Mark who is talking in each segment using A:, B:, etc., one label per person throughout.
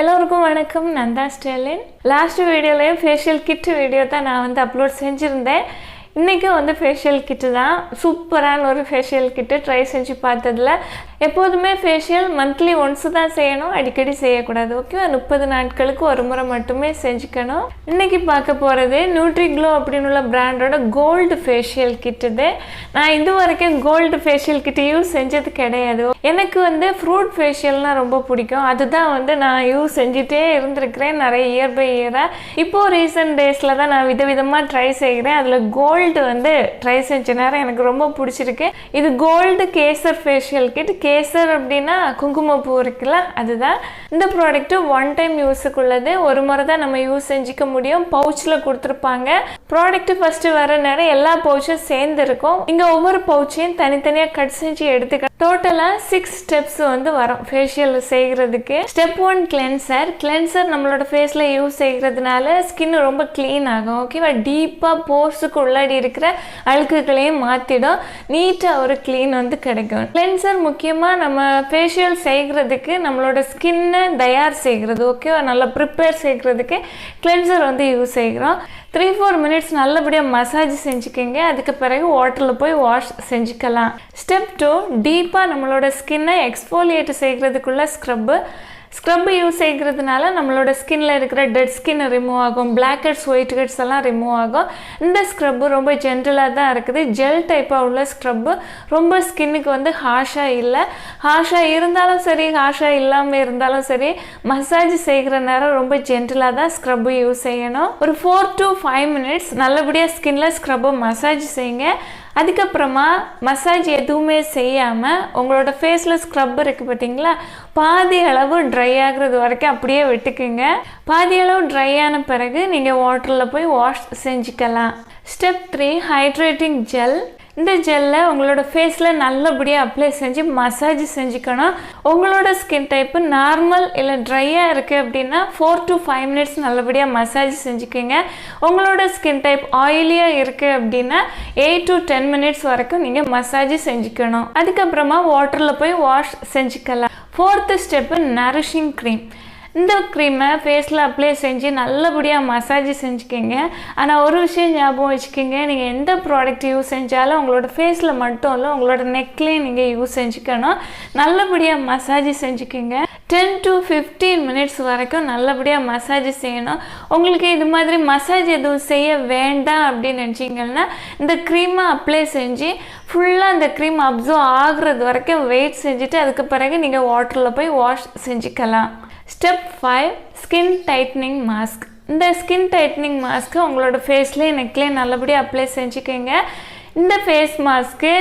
A: எல்லோருக்கும் வணக்கம். நான் தான் ஸ்டெலின். லாஸ்ட் வீடியோலயும் ஃபேஷியல் கிட் வீடியோ தான் நான் வந்து அப்லோட் செஞ்சுருந்தேன். இன்றைக்கி வந்து ஃபேஷியல் கிட்டு தான். சூப்பரான ஒரு ஃபேஷியல் கிட்டு ட்ரை செஞ்சு பார்த்ததில். எப்போதுமே ஃபேஷியல் மந்த்லி ஒன்ஸு தான் செய்யணும், அடிக்கடி செய்யக்கூடாது. ஓகேவா? 30 நாட்களுக்கு ஒரு முறை மட்டுமே செஞ்சுக்கணும். இன்றைக்கி பார்க்க போகிறது NutriGlow அப்படின்னு உள்ள பிராண்டோட கோல்டு ஃபேஷியல் கிட். இது நான் இது வரைக்கும் கோல்டு ஃபேஷியல் கிட்டு யூஸ் செஞ்சது கிடையாது. எனக்கு வந்து ஃப்ரூட் ஃபேஷியல்னால் ரொம்ப பிடிக்கும். அதுதான் வந்து நான் யூஸ் செஞ்சுட்டே இருந்திருக்கிறேன் நிறைய இயர் பை இயராக. இப்போது ரீசெண்ட் டேஸில் தான் நான் விதவிதமாக ட்ரை செய்கிறேன். அதில் கோல்டு வந்து ட்ரை செஞ்ச நேரம் எனக்கு ரொம்ப பிடிச்சிருக்கு. இது gold kesar facial kit. Kesar அப்படின்னா குங்குமப்பூ இருக்குல்ல, அதுதான். இந்த ப்ராடக்ட்டு ஒன் டைம் யூஸுக்குள்ளது. ஒரு முறை தான் நம்ம யூஸ் செஞ்சுக்க முடியும். பவுச்சில் கொடுத்துருப்பாங்க. ப்ராடக்ட்டு ஃபஸ்ட்டு வர நேரம் எல்லா பவுச்சும் சேர்ந்து இருக்கும். இங்கே ஒவ்வொரு பவுச்சையும் தனித்தனியாக கட் செஞ்சு எடுத்துக்க. டோட்டலாக 6 ஸ்டெப்ஸ் வந்து வரும் ஃபேஷியல் செய்கிறதுக்கு. Step 1 cleanser. கிளென்சர் நம்மளோட ஃபேஸில் யூஸ் செய்கிறதுனால ஸ்கின் ரொம்ப க்ளீன் ஆகும். ஓகேவா? டீப்பாக போர்ஸுக்கு உள்ளாடி இருக்கிற அழுக்குகளையும் மாற்றிடும். நீட்டாக ஒரு க்ளீன் வந்து கிடைக்கும். கிளென்சர் முக்கியமாக நம்ம ஃபேஷியல் செய்கிறதுக்கு நம்மளோட ஸ்கின்னை தயார் செய்கிறது. ஓகேவா? நல்லா ப்ரிப்பேர் செய்கிறதுக்கு கிளென்சர் வந்து யூஸ் செய்கிறோம். 3-4 மினிட்ஸ் நல்லபடியாக மசாஜ் செஞ்சுக்கிங்க. அதுக்கு பிறகு வாட்டரில் போய் வாஷ் செஞ்சுக்கலாம். ஸ்டெப் 2 டீப்பாக நம்மளோட ஸ்கின்னை எக்ஸ்ஃபோலியேட் செய்கிறதுக்குள்ள ஸ்க்ரப்பு யூஸ் செய்கிறதுனால நம்மளோட ஸ்கின்ல இருக்கிற டெட் ஸ்கின் ரிமூவ் ஆகும். பிளாக் ஹெட்ஸ், ஒயிட் ஹெட்ஸ் எல்லாம் ரிமூவ் ஆகும். இந்த ஸ்க்ரப்பு ரொம்ப ஜென்டலாக தான் இருக்குது. ஜெல் டைப்பாக உள்ள ஸ்க்ரப்பு. ரொம்ப ஸ்கின்னுக்கு வந்து ஹாஷாக இல்லை. ஹாஷாக இருந்தாலும் சரி, ஹாஷாக இல்லாமல் இருந்தாலும் சரி, மசாஜ் செய்கிற நேரம் ரொம்ப ஜென்டலாக தான் ஸ்க்ரப்பு யூஸ் செய்யணும். ஒரு 4 to 5 மினிட்ஸ் நல்லபடியாக ஸ்கின்ல ஸ்க்ரப்பை மசாஜ் செய்யுங்க. அதுக்கப்புறமா மசாஜ் எதுவுமே செய்யாமல் உங்களோட ஃபேஸில் ஸ்க்ரப் இருக்குது பார்த்தீங்களா, பாதி அளவு ட்ரை ஆகுறது வரைக்கும் அப்படியே விட்டுக்குங்க. பாதி அளவு ட்ரை ஆன பிறகு நீங்கள் வாட்டரில் போய் வாஷ் செஞ்சுக்கலாம். Step 3 hydrating gel. இந்த ஜெல்லை உங்களோட ஃபேஸில் நல்லபடியாக அப்ளை செஞ்சு மசாஜ் செஞ்சுக்கணும். உங்களோட ஸ்கின் டைப்பு நார்மல் இல்லை ட்ரையாக இருக்குது அப்படின்னா 4 to 5 மினிட்ஸ் நல்லபடியாக மசாஜ் செஞ்சுக்கோங்க. உங்களோட ஸ்கின் டைப் ஆயிலியாக இருக்குது அப்படின்னா 8 to 10 மினிட்ஸ் வரைக்கும் நீங்கள் மசாஜ் செஞ்சுக்கணும். அதுக்கப்புறமா வாட்டரில் போய் வாஷ் செஞ்சுக்கலாம். 4th step nourishing cream. இந்த க்ரீமை ஃபேஸில் அப்ளை செஞ்சு நல்லபடியாக மசாஜ் செஞ்சுக்கிங்க. ஆனால் ஒரு விஷயம் ஞாபகம் வச்சுக்கிங்க, நீங்கள் எந்த ப்ராடக்ட் யூஸ் செஞ்சாலும் உங்களோட ஃபேஸில் மட்டும் இல்லை, உங்களோட நெக்லேயும் நீங்கள் யூஸ் செஞ்சுக்கணும். நல்லபடியாக மசாஜ் செஞ்சுக்கிங்க. 10 to 15 மினிட்ஸ் வரைக்கும் நல்லபடியாக மசாஜ் செய்யணும். உங்களுக்கு இது மாதிரி மசாஜ் எதுவும் செய்ய வேண்டாம் அப்படின்னு நினச்சிங்கன்னா இந்த க்ரீமை அப்ளை செஞ்சு ஃபுல்லாக அந்த க்ரீம் அப்சர்வ் ஆகுறது வரைக்கும் வெயிட் செஞ்சுட்டு அதுக்கு பிறகு நீங்கள் வாட்டரில் போய் வாஷ் செஞ்சுக்கலாம். Step 5 skin tightening mask. இந்த ஸ்கின் டைட்னிங் மாஸ்க்கு உங்களோட ஃபேஸ்லேயே நெக்லேயே நல்லபடியாக அப்ளை செஞ்சுக்கோங்க. இந்த ஃபேஸ் மாஸ்க்கு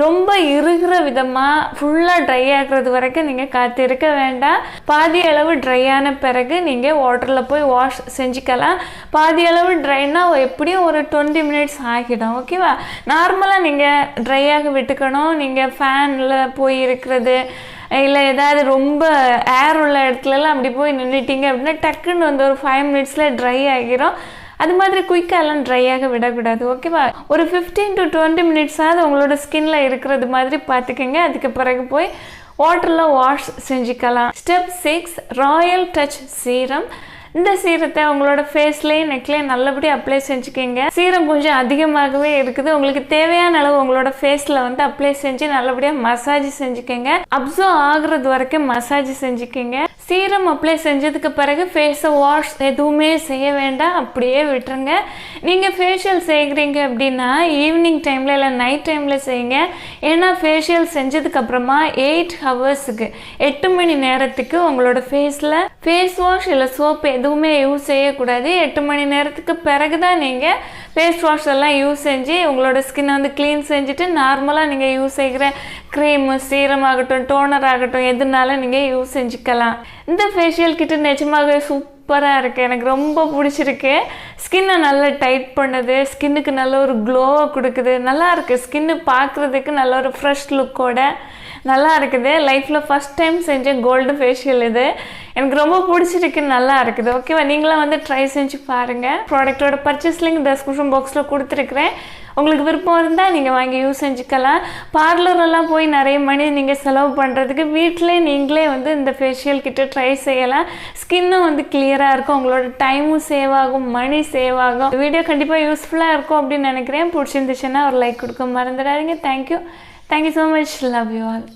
A: ரொம்ப இறுகிற விதமாக ஃபுல்லாக ட்ரை ஆகிறது வரைக்கும் நீங்கள் காத்திருக்க வேண்டாம். பாதி அளவு ட்ரை ஆன பிறகு நீங்கள் வாட்டரில் போய் வாஷ் செஞ்சுக்கலாம். பாதி அளவு ட்ரைனா எப்படியும் ஒரு 20 மினிட்ஸ் ஆகிடும். ஓகேவா? நார்மலாக நீங்கள் ட்ரையாக விட்டுக்கணும். நீங்கள் ஃபேனில் போய் இருக்கிறது இல்லை ஏதாவது ரொம்ப ஏர் உள்ள இடத்துலலாம் அப்படி போய் நின்றுட்டீங்க அப்படின்னா டக்குன்னு வந்து ஒரு 5 மினிட்ஸில் ட்ரை ஆகிரும். அது மாதிரி குயிக்காலாம் ட்ரையாக விடக்கூடாது. ஓகேவா? ஒரு 15 to 20 மினிட்ஸாவது உங்களோட ஸ்கின்ல இருக்கிறது மாதிரி பார்த்துக்கோங்க. அதுக்கு பிறகு போய் வாட்டரில் வாஷ் செஞ்சுக்கலாம். Step 6 Royal touch serum. இந்த சீரத்தை உங்களோட ஃபேஸ்லேயும் நெக்லேயும் நல்லபடியாக அப்ளை செஞ்சுக்கிங்க. சீரம் கொஞ்சம் அதிகமாகவே இருக்குது. உங்களுக்கு தேவையான அளவு உங்களோட ஃபேஸில் வந்து அப்ளை செஞ்சு நல்லபடியாக மசாஜ் செஞ்சுக்கிங்க. அப்சர்வ் ஆகுறது வரைக்கும் மசாஜ் செஞ்சுக்கிங்க. சீரம் அப்ளை செஞ்சதுக்கு பிறகு ஃபேஸை வாஷ் எதுவுமே செய்ய வேண்டாம், அப்படியே விட்டுருங்க. நீங்கள் ஃபேஷியல் செய்கிறீங்க அப்படின்னா ஈவினிங் டைமில் இல்லை நைட் டைமில் செய்யுங்க. ஏன்னா ஃபேஷியல் செஞ்சதுக்கப்புறமா 8 ஹவர்ஸுக்கு 8 மணி நேரத்துக்கு உங்களோட ஃபேஸில் ஃபேஸ் வாஷ் இல்லை சோப்பு எதுவுமே யூஸ் செய்யக்கூடாது. 8 மணி நேரத்துக்கு பிறகு தான் நீங்கள் ஃபேஸ் வாஷ் எல்லாம் யூஸ் செஞ்சு உங்களோட ஸ்கின்னை வந்து க்ளீன் செஞ்சுட்டு நார்மலாக நீங்கள் யூஸ் செய்கிற க்ரீமு, சீரம் ஆகட்டும், டோனர் ஆகட்டும், எதுனாலும் நீங்கள் யூஸ் செஞ்சுக்கலாம். இந்த ஃபேஷியல் கிட்ட நிஜமாகவே சூப்பராக இருக்குது. எனக்கு ரொம்ப பிடிச்சிருக்கு. ஸ்கின்னை நல்லா டைட் பண்ணுது. ஸ்கின்னுக்கு நல்ல ஒரு க்ளோவை கொடுக்குது. நல்லா இருக்குது. ஸ்கின்னு பார்க்குறதுக்கு நல்ல ஒரு ஃப்ரெஷ் லுக்கோட நல்லா இருக்குது. லைஃப்பில் ஃபஸ்ட் டைம் செஞ்ச கோல்டு ஃபேஷியல் இது. எனக்கு ரொம்ப பிடிச்சிருக்கு, நல்லா இருக்குது. ஓகேவா? நீங்களாம் வந்து ட்ரை செஞ்சு பாருங்கள். ப்ராடக்டோட பர்ச்சேஸ் லிங்க் டிஸ்கிரிப்ஷன் பாக்ஸில் கொடுத்துருக்குறேன். உங்களுக்கு விருப்பம் இருந்தால் நீங்கள் வாங்கி யூஸ் செஞ்சுக்கலாம். பார்லரெல்லாம் போய் நிறைய மணி நீங்கள் செலவு பண்ணுறதுக்கு வீட்டிலே நீங்களே வந்து இந்த ஃபேஷியல் கிட்ட ட்ரை செய்யலாம். ஸ்கின்னும் வந்து கிளியராக இருக்கும், உங்களோட டைமும் சேவ் ஆகும், மணி சேவ் ஆகும். வீடியோ கண்டிப்பாக யூஸ்ஃபுல்லாக இருக்கும் அப்படின்னு நினைக்கிறேன். பிடிச்சிருந்துச்சுன்னா ஒரு லைக் கொடுக்க மறந்துடாதீங்க. Thank you so much. Love you all.